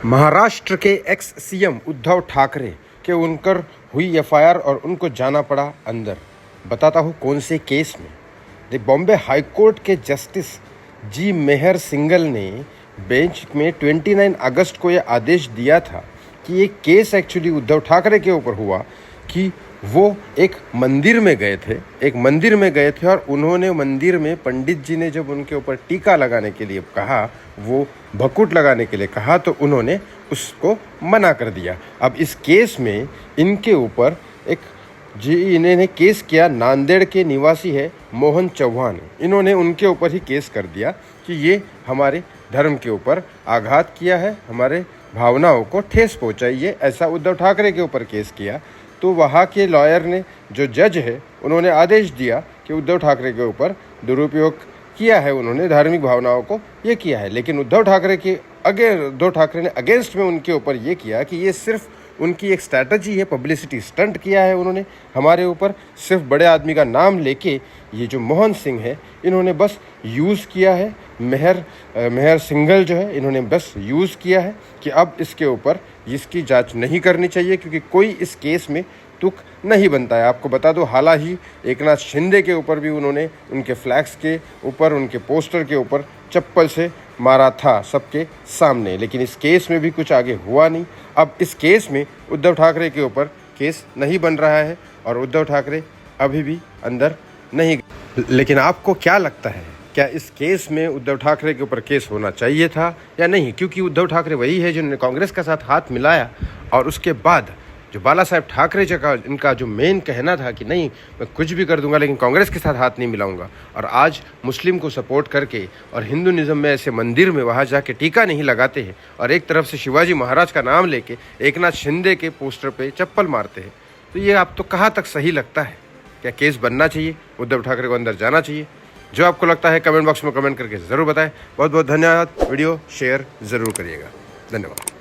महाराष्ट्र के ex CM Uddhav Thackeray के उनकर हुई एफआईआर और उनको जाना पड़ा अंदर। बताता हूँ कौन से केस में। बॉम्बे हाई कोर्ट के जस्टिस जी मेहर सिंगल ने बेंच में 29 अगस्त को यह आदेश दिया था कि ये केस एक्चुअली उद्धव ठाकरे के ऊपर हुआ कि वो एक मंदिर में गए थे और उन्होंने मंदिर में पंडित जी ने जब उनके ऊपर टीका लगाने के लिए कहा, वो भकुट लगाने के लिए कहा, तो उन्होंने उसको मना कर दिया। अब इस केस में इनके ऊपर इन्होंने केस किया, नांदेड़ के निवासी है मोहन चौहान। इन्होंने उनके ऊपर ही केस कर दिया कि ये हमारे धर्म के ऊपर आघात किया है, हमारे भावनाओं को ठेस पहुंचाई है, ऐसा उद्धव ठाकरे के ऊपर केस किया। तो वहाँ के लॉयर ने, जो जज है, उन्होंने आदेश दिया कि उद्धव ठाकरे के ऊपर दुरुपयोग किया है, उन्होंने धार्मिक भावनाओं को ये किया है। लेकिन उद्धव ठाकरे ने अगेंस्ट में उनके ऊपर ये किया कि ये सिर्फ उनकी एक स्ट्रैटेजी है, पब्लिसिटी स्टंट किया है उन्होंने हमारे ऊपर। सिर्फ बड़े आदमी का नाम लेके ये जो मोहन सिंह है, इन्होंने बस यूज़ किया है, मेहर सिंगल जो है, इन्होंने बस यूज़ किया है कि अब इसके ऊपर इसकी जांच नहीं करनी चाहिए क्योंकि कोई इस केस में तुक नहीं बनता है। आपको बता दो, हालांकि एकनाथ शिंदे के ऊपर भी उन्होंने उनके फ्लैग्स के ऊपर, उनके पोस्टर के ऊपर चप्पल से मारा था सबके सामने, लेकिन इस केस में भी कुछ आगे हुआ नहीं। अब इस केस में उद्धव ठाकरे के ऊपर केस नहीं बन रहा है और उद्धव ठाकरे अभी भी अंदर नहीं गए। लेकिन आपको क्या लगता है, क्या इस केस में उद्धव ठाकरे के ऊपर केस होना चाहिए था या नहीं? क्योंकि उद्धव ठाकरे वही है जिन्होंने कांग्रेस के साथ हाथ मिलाया और उसके बाद जो बाला साहेब ठाकरे जी का इनका जो मेन कहना था कि नहीं, मैं कुछ भी कर दूंगा लेकिन कांग्रेस के साथ हाथ नहीं मिलाऊंगा, और आज मुस्लिम को सपोर्ट करके और हिंदुइज्म में ऐसे मंदिर में वहाँ जाके टीका नहीं लगाते हैं और एक तरफ से शिवाजी महाराज का नाम लेके एकनाथ शिंदे के पोस्टर पे चप्पल मारते हैं, तो ये आप तो कहाँ तक सही लगता है? क्या केस बनना चाहिए, उद्धव ठाकरे को अंदर जाना चाहिए? जो आपको लगता है कमेंट बॉक्स में कमेंट करके ज़रूर बताएं। बहुत बहुत धन्यवाद। वीडियो शेयर ज़रूर करिएगा। धन्यवाद।